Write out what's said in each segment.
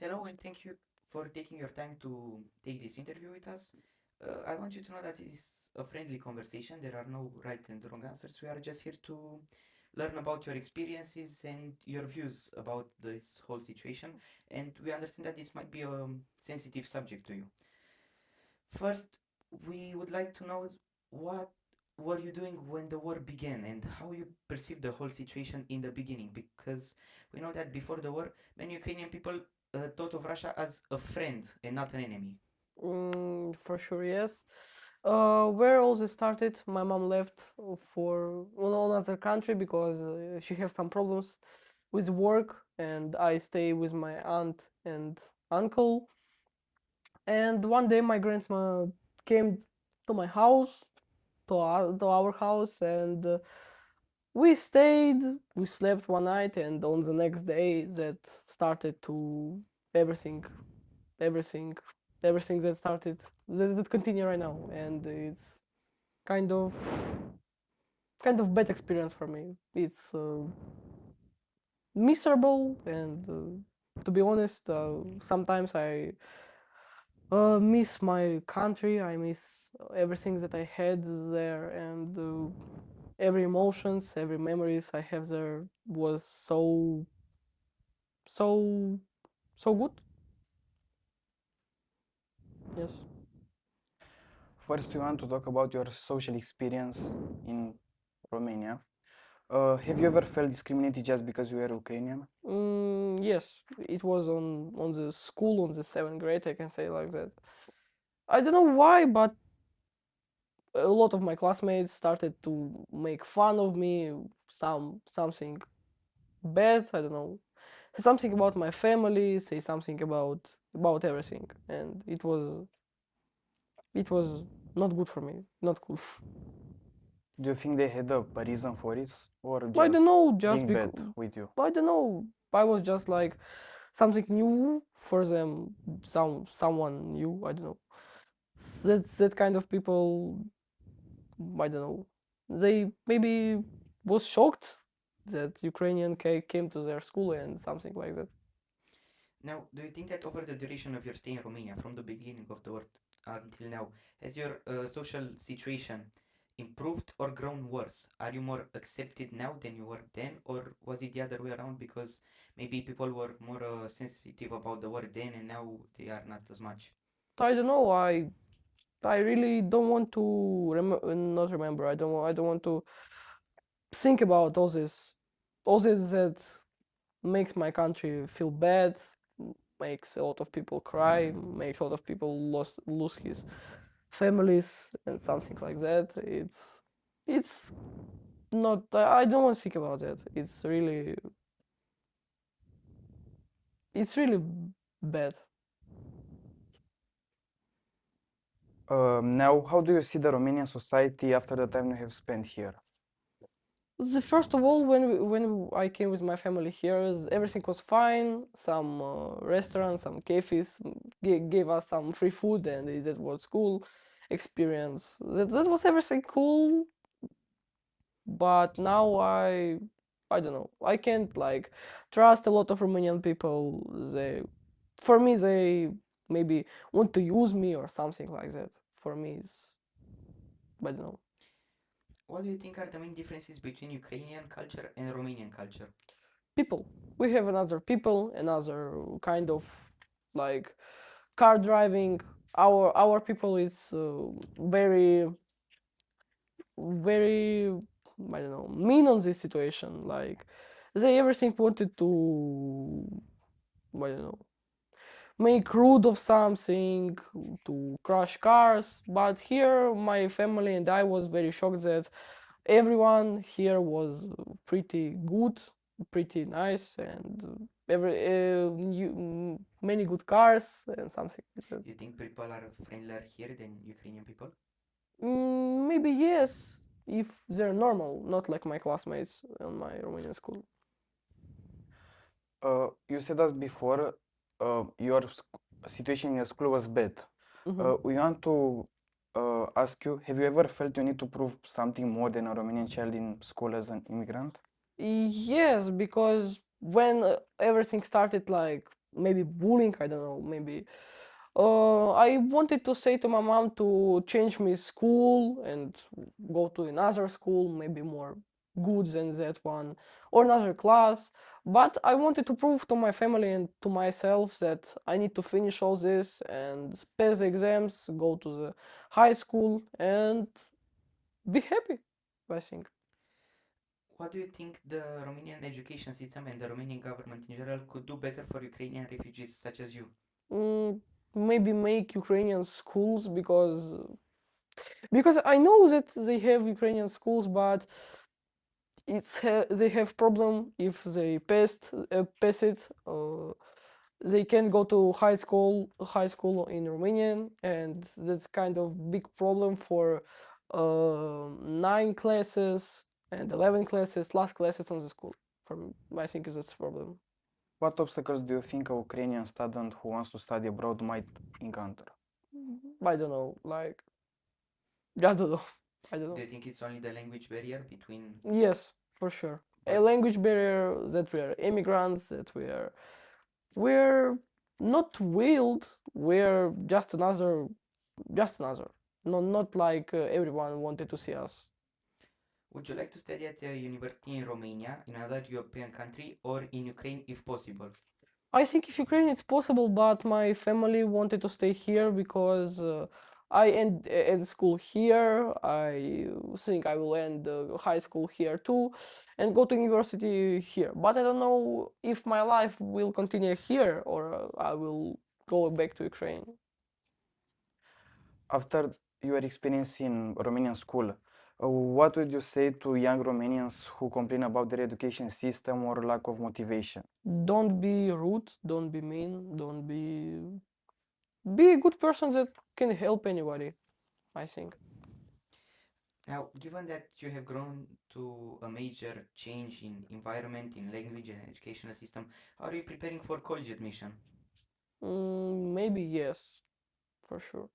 Hello, and thank you for taking your time to take this interview with us. I want you to know that it is a friendly conversation. There are no right and wrong answers. We are just here to learn about your experiences and your views about this whole situation. And we understand that this might be a sensitive subject to you. First, we would like to know what were you doing when the war began and how you perceived the whole situation in the beginning, because we know that before the war many Ukrainian people thought of Russia as a friend and not an enemy. For sure, yes. Where all this started, my mom left for another country because she have some problems with work, and I stay with my aunt and uncle. And one day, my grandma came to my house, to our house, and we stayed. We slept one night, and on the next day, that started to everything everything everything that started that continue right now, and it's kind of bad experience for me. It's miserable, and to be honest, sometimes I miss my country. I miss everything that I had there, and every emotions, every memories I have there was so so good. Yes. First, we want to talk about your social experience in Romania. Have you ever felt discriminated just because you were Ukrainian? Yes, it was on the school on the seventh grade. I can say like that. I don't know why, but a lot of my classmates started to make fun of me. Something bad. I don't know. Something about my family. Say something about everything, and it was not good for me. Not cool. Do you think they had a reason for it or I don't just know. Just being because bad with you? I don't know. I was just like something new for them. Someone new. I don't know. That kind of people, I don't know, they maybe was shocked that Ukrainian came to their school and something like that. Now, do you think that over the duration of your stay in Romania, from the beginning of the war until now, has your social situation improved or grown worse? Are you more accepted now than you were then, or was it the other way around because maybe people were more sensitive about the war then and now they are not as much? I don't know. I really don't want to not remember. I don't want to think about all this that makes my country feel bad, makes a lot of people cry, makes a lot of people lose his families and something like that. It's not. I don't want to think about that. It's really bad. Now, how do you see the Romanian society after the time you have spent here? The first of all, when I came with my family here, everything was fine. Some restaurants, some cafes gave us some free food, and that was cool experience. That was everything cool. But now I don't know. I can't like trust a lot of Romanian people. For me, they maybe want to use me or something like that. For me, it's I don't know. What do you think are the main differences between Ukrainian culture and Romanian culture? People. We have another people, another kind of like car driving. Our people is very I don't know, mean on this situation. Like they everything wanted to I don't know, make rude of something, to crash cars. But here, my family and I was very shocked that everyone here was pretty good, pretty nice, and many good cars and something like that. You think people are friendlier here than Ukrainian people? Maybe yes, if they're normal, not like my classmates in my Romanian school. You said us before your situation in your school was bad. Mhm. We want to ask you, have you ever felt you need to prove something more than a Romanian child in school as an immigrant? Yes, because when everything started like maybe bullying, I don't know, maybe. I wanted to say to my mom to change me school and go to another school, maybe more good than that one, or another class. But I wanted to prove to my family and to myself that I need to finish all this and pass the exams, go to the high school, and be happy, I think. What do you think the Romanian education system and the Romanian government in general could do better for Ukrainian refugees such as you? Mm, maybe make Ukrainian schools because I know that they have Ukrainian schools, but they have problem if they pass it. They can go to high school in Romanian, and that's kind of big problem for 9 classes and 11 classes, last classes on the school. From I think that's a problem. What obstacles do you think a Ukrainian student who wants to study abroad might encounter? I don't know, like I don't know. I don't Do know. you think it's only the language barrier between? Yes, for sure. A But language barrier, that we are immigrants, that we're not willed, we're just another. No, not like everyone wanted to see us. would you like to study at a university in Romania, in another European country, or in Ukraine if possible? I think if Ukraine it's possible, but my family wanted to stay here because I end school here. I think I will end high school here too, and go to university here. But I don't know if my life will continue here or I will go back to Ukraine. After your experience in Romanian school, what would you say to young Romanians who complain about their education system or lack of motivation? Don't be rude, don't be mean, don't be a good person that can help anybody, I think. Now, given that you have grown to a major change in environment, in language and educational system, how are you preparing for college admission? Maybe yes, for sure.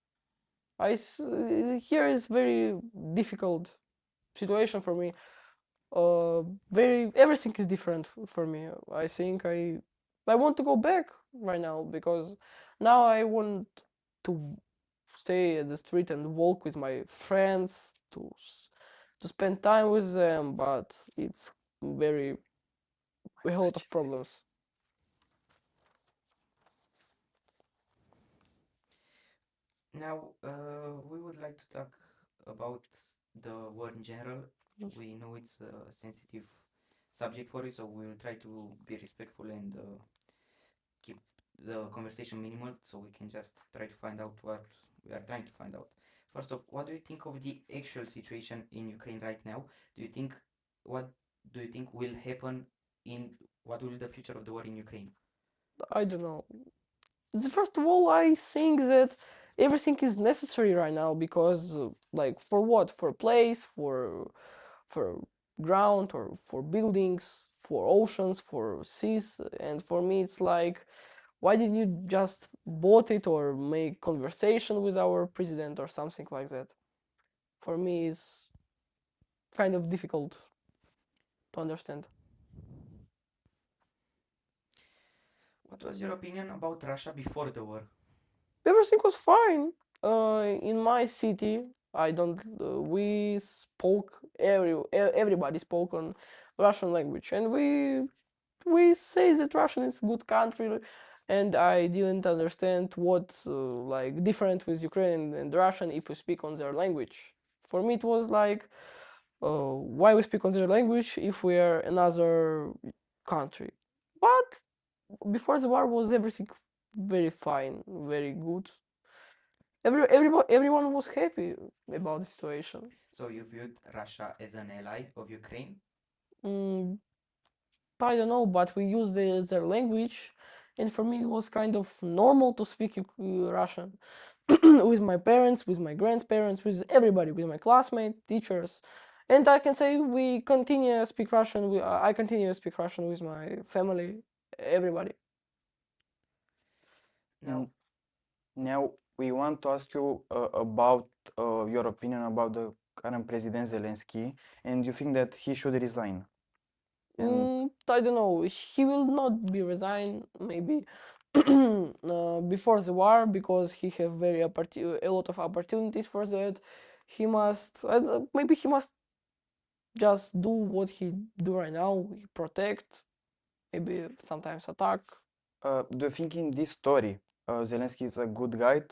Here is very difficult situation for me. Very everything is different for me. I think I want to go back right now because now I want to stay at the street and walk with my friends to spend time with them, but it's very a lot of problems. Now, we would like to talk about the war in general. We know it's a sensitive subject for you, so we will try to be respectful and keep the conversation minimal so we can just try to find out what we are trying to find out. First off, what do you think of the actual situation in Ukraine right now? Do you think what do you think will happen in what will the future of the war in Ukraine? I don't know. First of all, I think that everything is necessary right now because, like, for what? For place, for ground, or for buildings, for oceans, for seas, and for me, it's like, why did you just bought it or make conversation with our president or something like that? For me, it's kind of difficult to understand. What was your opinion about Russia before the war? Everything was fine. In my city, I don't. We spoke everybody spoke on Russian language, and we say that Russian is a good country, and I didn't understand what's like different with Ukrainian and Russian if we speak on their language. For me, it was like, why we speak on their language if we are another country? But before the war was everything very fine, very good. Everyone was happy about the situation. So you viewed Russia as an ally of Ukraine? Mm, I don't know, but we use their language, and for me it was kind of normal to speak Russian with my parents, with my grandparents, with everybody, with my classmates, teachers, and I can say we continue to speak Russian. I continue to speak Russian with my family, everybody. Now, Now, we want to ask you about your opinion about the current President Zelensky, and you think that he should resign. And I don't know. He will not be resigned, maybe, before the war, because he have a lot of opportunities for that. He must maybe he must just do what he do right now. He protect, maybe sometimes attack. Do you think in this story, Zelensky is a good guy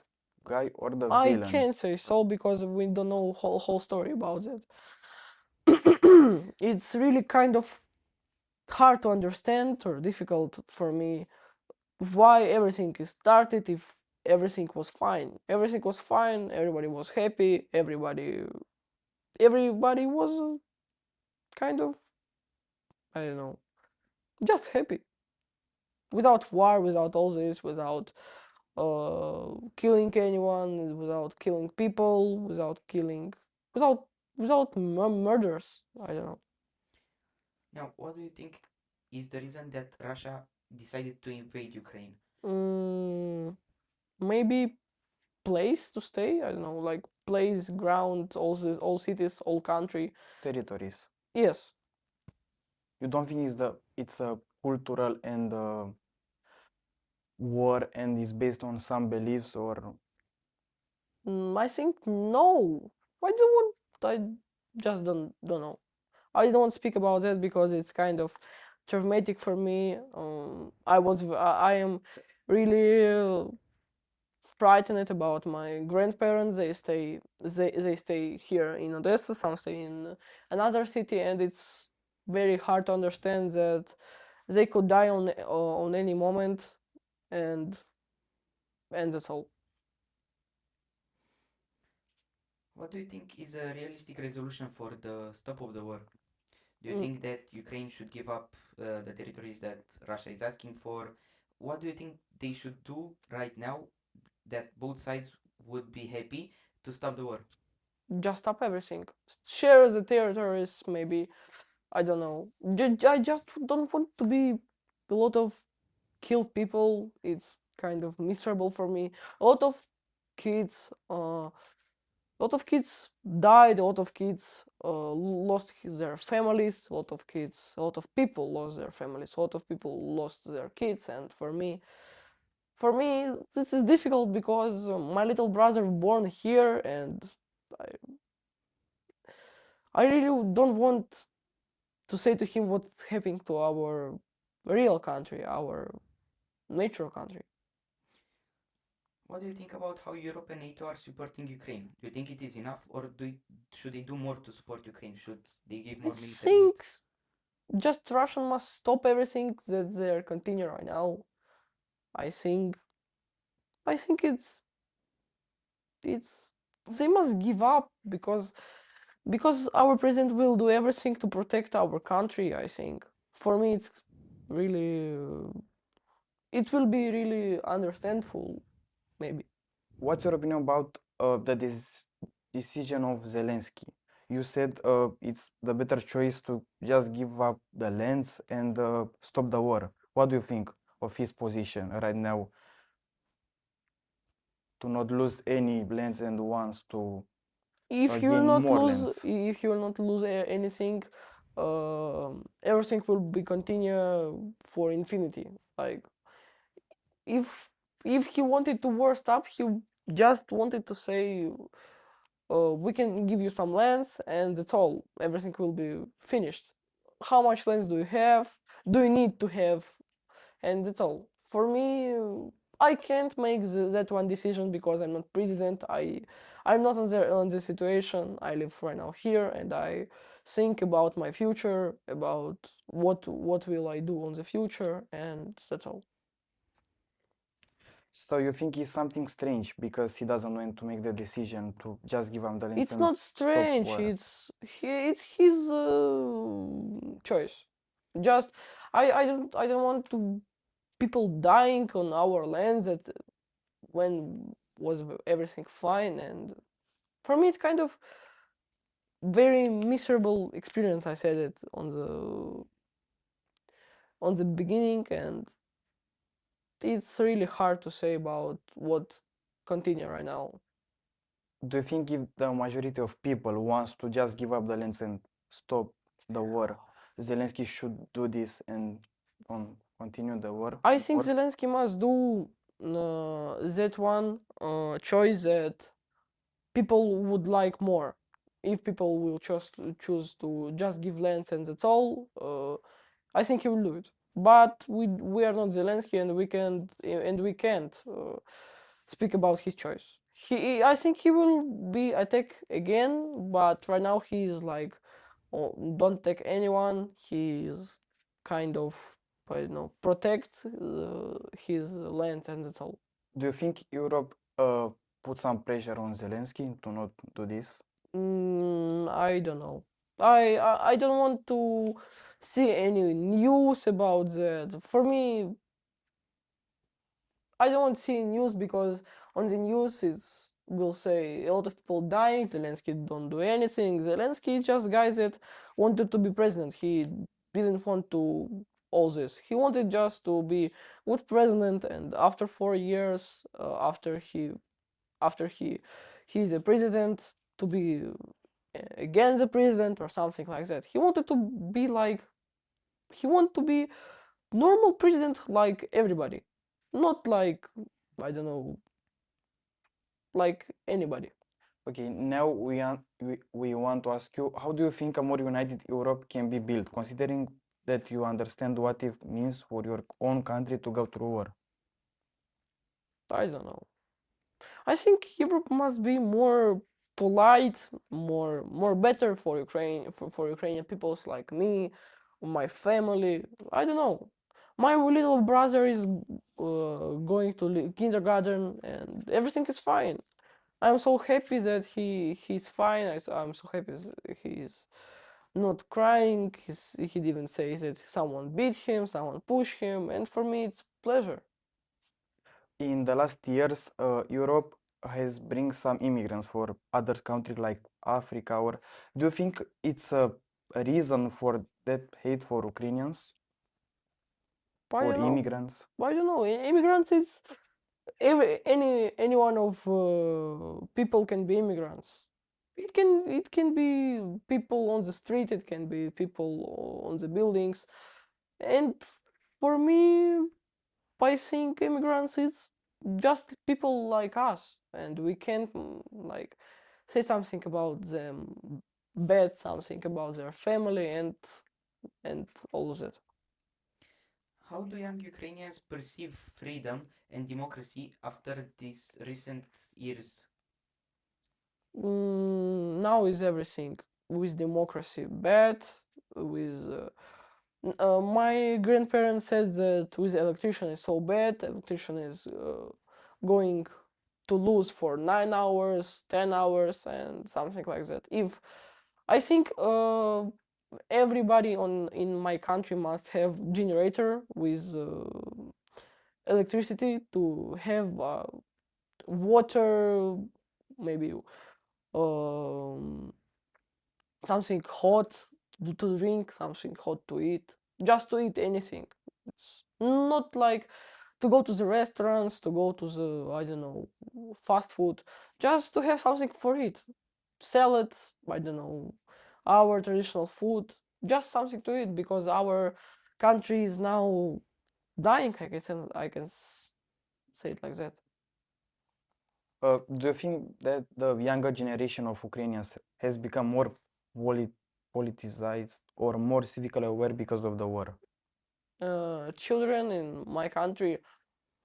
or the I villain? can't say so because we don't know whole story about that. It's really kind of hard to understand or difficult for me why everything is started if everything was fine. Everything was fine. Everybody was happy. Everybody was kind of, I don't know, just happy without war, without all this, without killing anyone, without killing people, without murders. I don't know. Now, what do you think is the reason that Russia decided to invade Ukraine? Mm, maybe place to stay. I don't know, like place, ground, all cities, all country. Territories. Yes. You don't think it's a cultural and war and is based on some beliefs or I think no. I don't want. I just don't know. I don't speak about that because it's kind of traumatic for me. I am really frightened about my grandparents. They stay here in Odessa, some stay in another city, and it's very hard to understand that they could die on any moment, and that's all. What do you think is a realistic resolution for the stop of the war? Do you Mm, think that Ukraine should give up the territories that Russia is asking for? What do you think they should do right now that both sides would be happy to stop the war? just stop everything. Share the territories, maybe. I don't know. I just don't want to be a lot of killed people. It's kind of miserable for me. A lot of kids, died. A lot of kids lost their families. A lot of people lost their families. A lot of people lost their kids. And for me, this is difficult because my little brother born here, and I, I really don't want to say to him what's happening to our real country, our natural country. What do you think about how Europe and NATO are supporting Ukraine? Do you think it is enough, or should they do more to support Ukraine? Should they give I more military aid? think just Russian must stop everything that they're continuing right now. I think it's they must give up because our president will do everything to protect our country. I think for me it's really it will be really understandable maybe. what's your opinion about decision of Zelensky? You said it's the better choice to just give up the lands and stop the war. What do you think of his position right now to not lose any lands and wants to gain more lands? If you will not lose anything, everything will be continue for infinity. Like if he wanted to war stop, he just wanted to say, we can give you some lands and that's all. Everything will be finished. How much lands do you have? Do you need to have? And that's all. For me, I can't make that one decision because I'm not president. I'm not on the situation. I live right now here, and I think about my future, about what will I do on the future, and that's all. So you think it's something strange because he doesn't want to make the decision to just give up the lands It's and not stop strange. war? It's his choice. Just I don't want to people dying on our lands that when was everything fine, and for me it's kind of very miserable experience. I said it on the beginning, and it's really hard to say about what continue right now. Do you think if the majority of people wants to just give up the lands and stop the war, Zelensky should do this and on continue the war. I think Zelensky must do that one choice that people would like more. If people will choose to just give lands and that's all, I think he will do it. But we are not Zelensky and we can't speak about his choice. I think he will be attacked again, but right now he is like, oh, don't attack anyone. He is kind of, I don't know, protect his land and that's all. Do you think Europe put some pressure on Zelensky to not do this? I don't know. I don't want to see any news about that. For me, I don't want to see news because on the news it's will say a lot of people dying. Zelensky don't do anything. Zelensky is just guy that wanted to be president. He didn't want to all this. He wanted just to be good president. And after 4 years, after he's a president, to be again the president or something like that. He wanted to be like he wanted to be normal president like everybody, not like I don't know, like anybody. Okay, now we want to ask you, how do you think a more united Europe can be built, considering that you understand what it means for your own country to go through war? I don't know. I think Europe must be more polite, more better for Ukraine, for Ukrainian peoples like me, my family. I don't know. My little brother is going to kindergarten and everything is fine. I'm so happy that he's fine. I'm so happy he's not crying. He didn't say that someone beat him, someone pushed him, and for me it's pleasure. In the last years, Europe has bring some immigrants for other countries like Africa. Or do you think it's a reason for that hate for Ukrainians, I for don't know. immigrants? I don't know. Immigrants is any one of people can be immigrants. It can be people on the street. It can be people on the buildings, and for me, I think immigrants is just people like us, and we can't like say something about them bad, something about their family, and all of that. How do young Ukrainians perceive freedom and democracy after these recent years? Now is everything with democracy bad. With my grandparents said that with electrician is so bad. Electrician is going to lose for 9 hours, 10 hours, and something like that. If I think everybody in my country must have generator with electricity to have water, maybe um, something hot to drink, something hot to eat, just to eat anything. It's not like to go to the restaurants, to go to the, I don't know, fast food, just to have something for it. Salads, I don't know, our traditional food, just something to eat because our country is now dying, I can say it like that. Do you think that the younger generation of Ukrainians has become more politicized or more civically aware because of the war? Children in my country,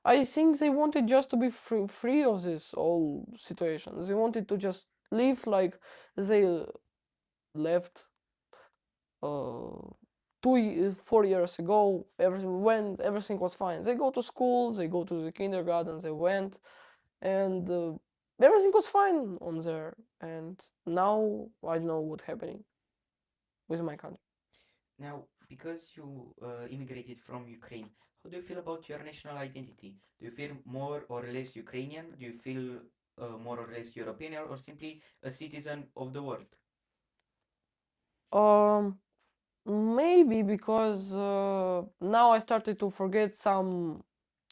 I think they wanted just to be free of this whole situation. They wanted to just live like they left 4 years ago. When everything was fine, they go to school, they go to the kindergarten, they went, and everything was fine on there. And now I don't know what's happening with my country. Now, because you immigrated from Ukraine, how do you feel about your national identity? Do you feel more or less Ukrainian? Do you feel more or less European, or simply a citizen of the world? Um, Maybe because now I started to forget some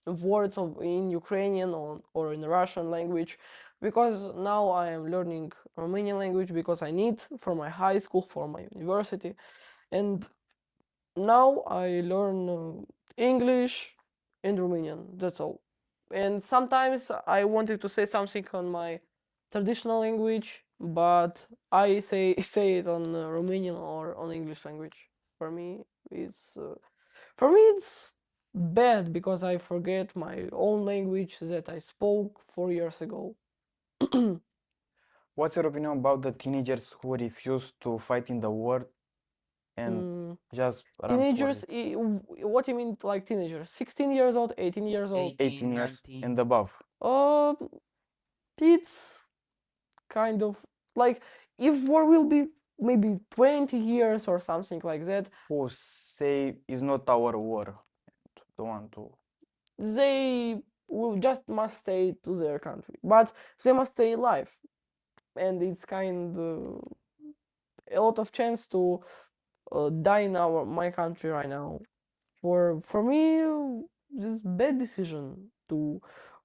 words in Ukrainian or in Russian language, because now I am learning Romanian language because I need for my high school, for my university, and now I learn English and Romanian. That's all. And sometimes I wanted to say something on my traditional language, but I say say it on Romanian or on English language. For me, it's for me it's bad because I forget my own language that I spoke 4 years ago. What's your opinion about the teenagers who refuse to fight in the war and Mm, just run for teenagers, it? what do you mean like teenagers? 16 years old, 18 years old? 18 18, years 19. and above. Uh, it's kind of like if war will be maybe 20 years or something like that, Who say is not our war. Don't want to. they will just must stay to their country, but they must stay alive, and it's kind of a lot of chance to die in my country right now. For me, this bad decision to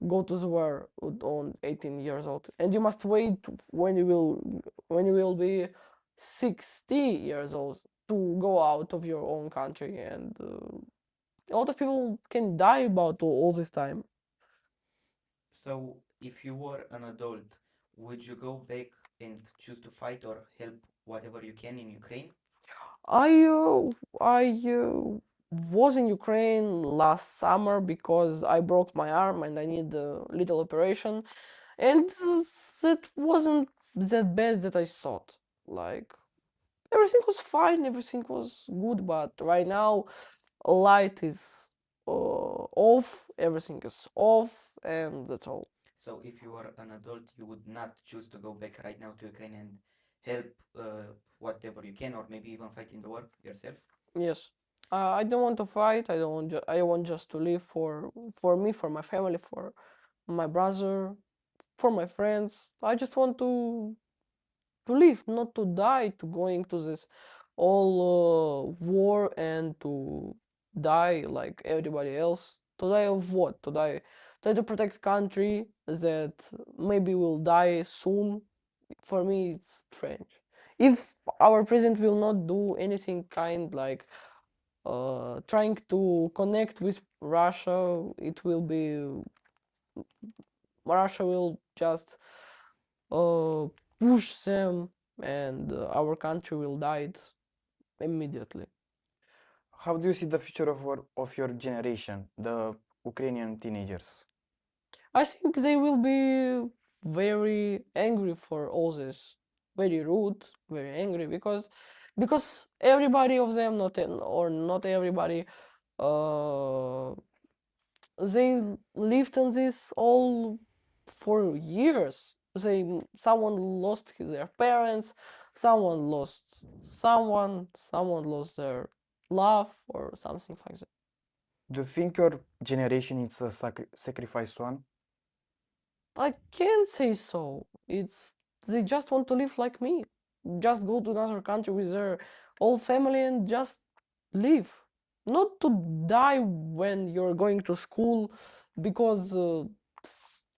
go to the war on 18 years old, and you must wait when you will be 60 years old to go out of your own country, and a lot of people can die about all this time. So, if you were an adult, would you go back and choose to fight or help whatever you can in Ukraine? I was in Ukraine last summer because I broke my arm and I need a little operation, and it wasn't that bad that I thought. Like everything was fine, everything was good, but right now light is off, everything is off, and that's all. So, if you were an adult, you would not choose to go back right now to Ukraine and help whatever you can, or maybe even fight in the war yourself? Yes. I don't want to fight. I want just to live for me, for my family, for my brother, for my friends. I just want to live, not to die, to going to this all war and to die like everybody else. To die of what? To die to protect country that maybe will die soon. For me, it's strange. If our president will not do anything kind like trying to connect with Russia, it will be Russia will just uh, push them, and our country will die immediately. How do you see the future of your generation, the Ukrainian teenagers? I think they will be very angry for all this, very rude, very angry because everybody of them, not everybody, uh, they lived on this all for years. Someone lost their parents, someone lost someone lost their love or something like that. Do you think your generation is a sacrifice one? I can't say so. It's they just want to live like me. Just go to another country with their whole family and just live. Not to die when you're going to school because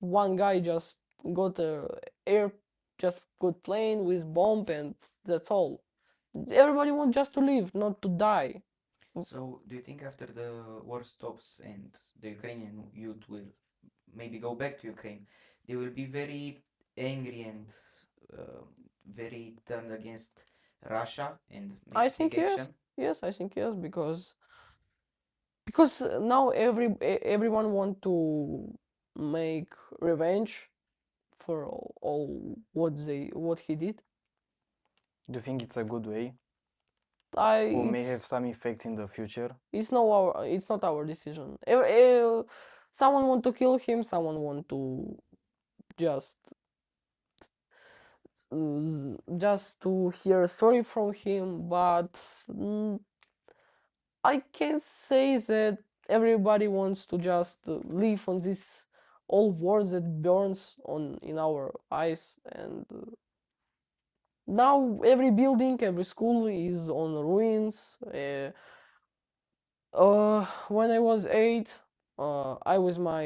one guy just got a air just got plane with bomb and that's all. Everybody wants just to live, not to die. So, do you think after the war stops and the Ukrainian youth will maybe go back to Ukraine, they will be very angry and uh, very turned against Russia and I maybe take think yes. action? Yes, I think yes because now everyone want to make revenge for all what he did. Do you think it's a good way? I Who may have some effects in the future? it's not our decision. Someone want to kill him, someone want to just just to hear sorry from him, but I can say that everybody wants to just live on this old world that burns on in our eyes, and now every building, every school is on ruins. When I was 8, I with my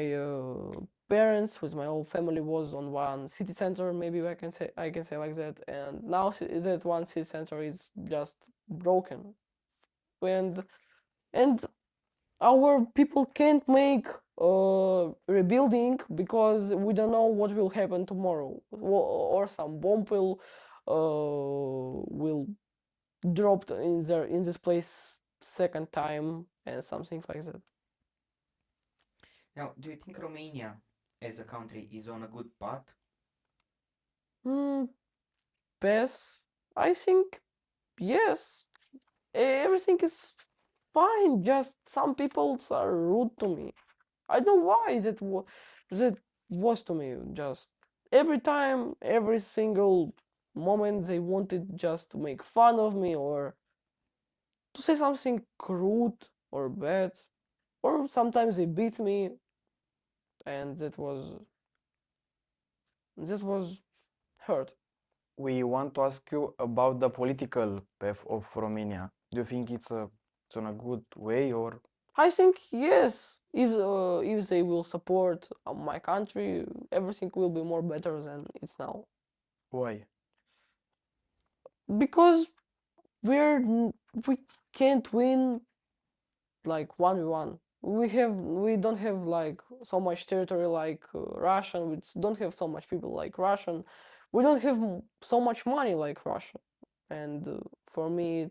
parents, with my whole family, was on one city center. Maybe I can say like that. And now that one city center is just broken, and and our people can't make rebuilding because we don't know what will happen tomorrow, or some bomb will dropped in this place second time and something like that. Now, do you think Romania as a country is on a good path? Pass, I think yes. Everything is fine. Just some people are rude to me. I don't know why that was to me. Just every time, every single moment, they wanted just to make fun of me or to say something rude or bad, or sometimes they beat me, and that was hurt. We want to ask you about the political path of Romania. Do you think it's on a good way, or I think yes, if they will support my country, everything will be more better than it's now. why? Because we can't win like 1v1. We don't have like so much territory like Russian. We don't have so much people like Russian. We don't have so much money like Russian. And for me,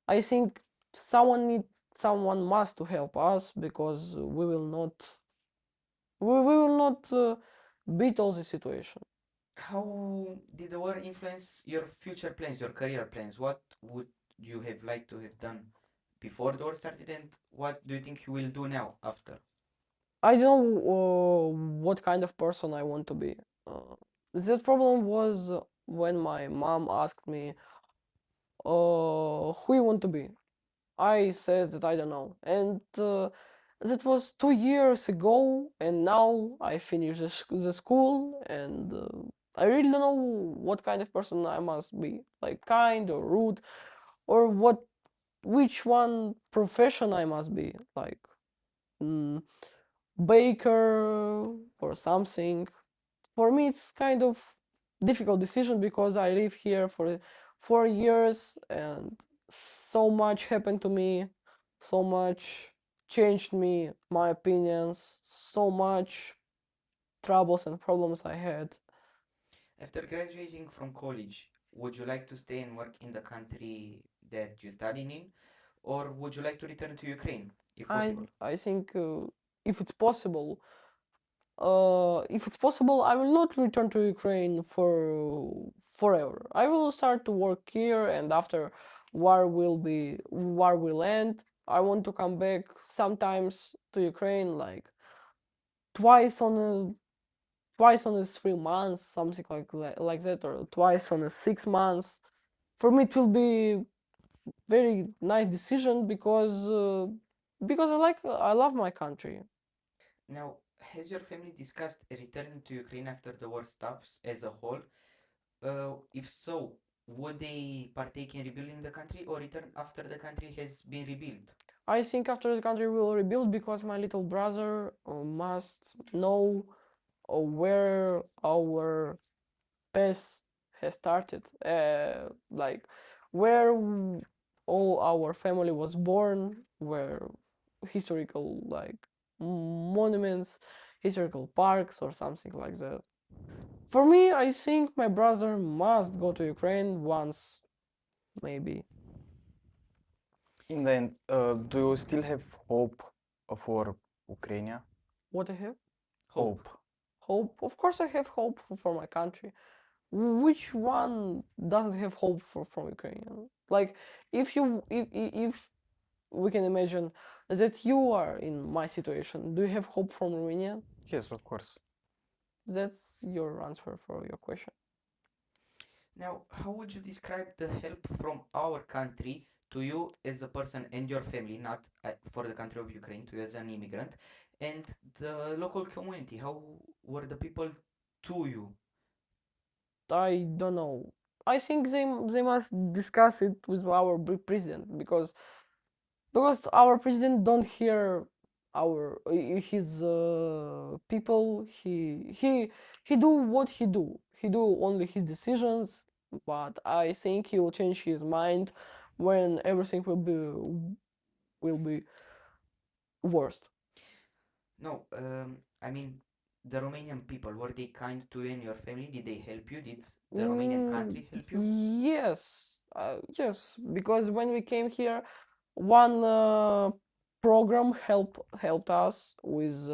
I think someone must to help us because we will not beat all the situation. How did the war influence your future plans, your career plans? What would you have liked to have done before the war started, and what do you think you will do now after? I don't know what kind of person I want to be. The problem was when my mom asked me, who you want to be? I said that I don't know. And that was 2 years ago, and now I finished the school, and I really don't know what kind of person I must be, like kind or rude, or which one profession I must be, like mm, baker or something. For me, it's kind of difficult decision because I live here for 4 years and so much happened to me, so much changed me, my opinions, so much troubles and problems I had. After graduating from college, would you like to stay and work in the country that you studied in, or would you like to return to Ukraine, if I possible? I think if it's possible, I will not return to Ukraine for forever. I will start to work here, and after war will end. I want to come back sometimes to Ukraine, like twice on a twice on a 3 months, something like that, or twice on a 6 months. For me, it will be very nice decision because I love my country. Now, has your family discussed returning to Ukraine after the war stops as a whole? If so, would they partake in rebuilding the country or return after the country has been rebuilt? I think after the country will rebuild because my little brother must know where our past has started, like where all our family was born, where historical like monuments, historical parks or something like that. For me, I think my brother must go to Ukraine once, maybe. In the end, do you still have hope for Ukraine? What I have? Hope. Hope. Of course, I have hope for my country. Which one doesn't have hope from Ukrainian? Like, if we can imagine that you are in my situation, do you have hope from Romania? Yes, of course. That's your answer for your question. Now, how would you describe the help from our country to you as a person and your family, not for the country of Ukraine, to you as an immigrant, and the local community? How were the people to you? I don't know. I think they must discuss it with our president because our president don't hear our his people. He do what he do only his decisions, but I think he will change his mind when everything will be worst. No, I mean the Romanian people, were they kind to you and your family? Did they help you? Did the Romanian country help you? Yes, because when we came here, one program helped us with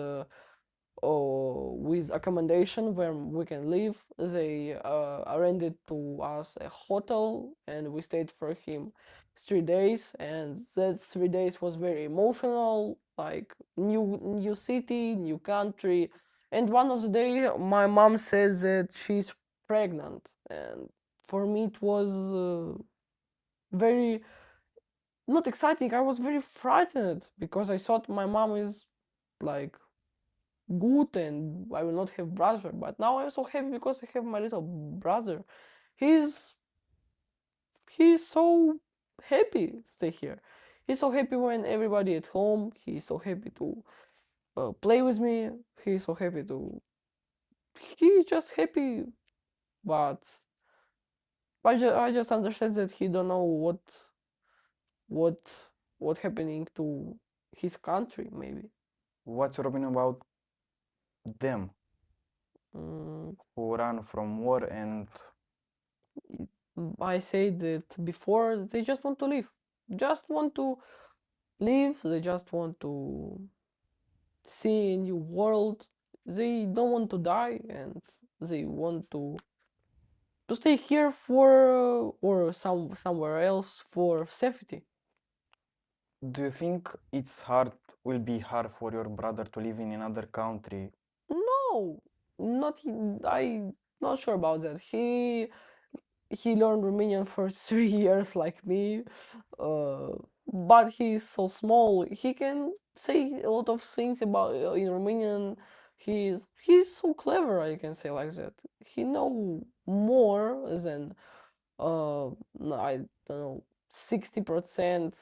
accommodation where we can live. They arranged to us a hotel, and we stayed for him 3 days. And that 3 days was very emotional, like new city, new country. And one of the day, my mom said that she's pregnant, and for me it was very not exciting. I was very frightened because I thought my mom is like good and I will not have brother. But now I'm so happy because I have my little brother. He's he's so happy stay here. He's so happy when everybody at home. He's so happy to play with me. He's so happy to. He's just happy, but I just understand that he don't know what what happening to his country maybe. What's your opinion about them Mm, who run from war and I said that before they just want to live, just want to live. They just want to see a new world. They don't want to die, and they want to stay here for or somewhere else for safety. do you think will be hard for your brother to live in another country? No, not I not sure about that. He learned Romanian for 3 years like me, uh, but he's so small. He can say a lot of things about in Romanian. He's so clever. I can say like that. He know more than I don't know 60%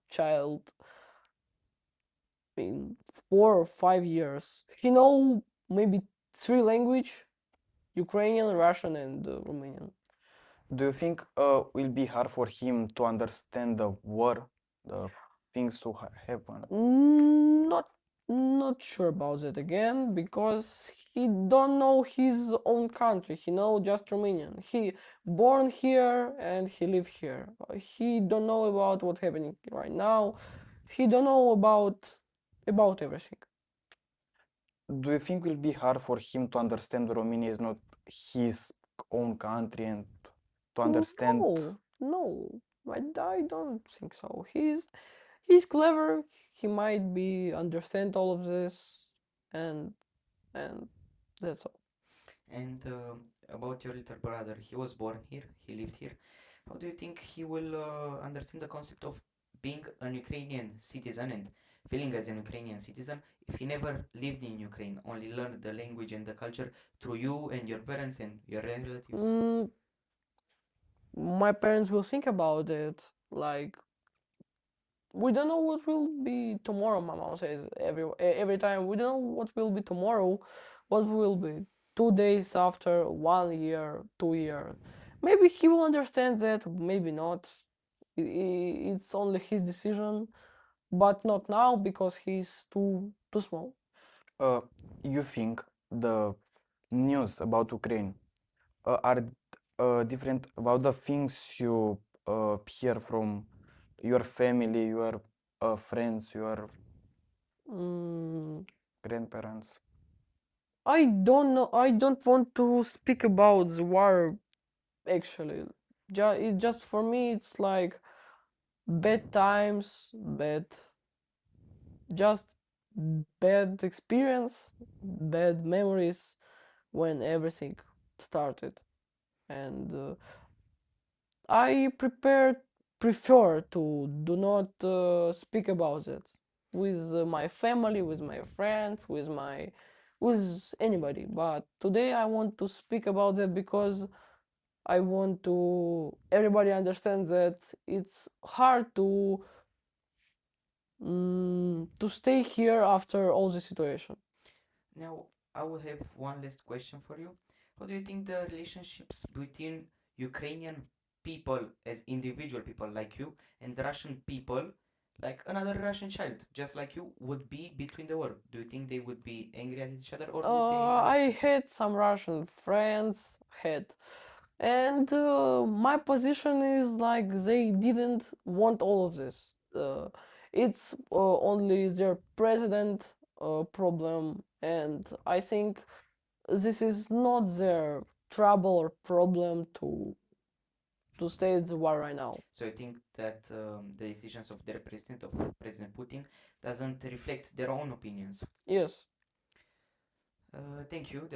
child in 4 or 5 years. He know maybe three language: Ukrainian, Russian, and Romanian. Do you think will be hard for him to understand the war, the things to happen? Not not sure about that again because he don't know his own country. He know just Romanian. He born here and he live here. He don't know about what's happening right now. He don't know about everything. Do you think will be hard for him to understand Romania is not his own country and to understand? No, I don't think so. He's clever. He might be understand all of this, and and that's all. And about your little brother, he was born here, he lived here. How do you think he will understand the concept of being an Ukrainian citizen and feeling as an Ukrainian citizen if he never lived in Ukraine, only learned the language and the culture through you and your parents and your relatives? Mm, my parents will think about it. Like we don't know what will be tomorrow. My mom says every time we don't know what will be tomorrow. What will be 2 days after, 1 year, 2 years. Maybe he will understand that. Maybe not. It's only his decision, but not now because he's too small. Uh, you think the news about Ukraine are different about the things you hear from your family, your friends, your Mm, grandparents? I don't know. I don't want to speak about the war. Actually, it just for me, it's like bad times, just bad experience, bad memories when everything started, and I prefer to do not speak about it with my family, with my friends, with anybody. But today I want to speak about that because I want to everybody understands that it's hard to stay here after all the situation. Now, I will have one last question for you. How do you think the relationships between Ukrainian people as individual people like you and Russian people Like another Russian child, just like you, would be between the war. Do you think they would be angry at each other, or would they I understand? had some Russian friends, and my position is like they didn't want all of this. It's only their president problem, and I think this is not their trouble or problem to stay at the war right now. So you think that the decisions of their president, of President Putin, doesn't reflect their own opinions? Yes. Thank you.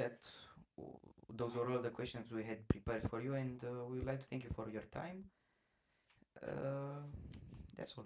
Those were all the questions we had prepared for you, and we would like to thank you for your time. That's all.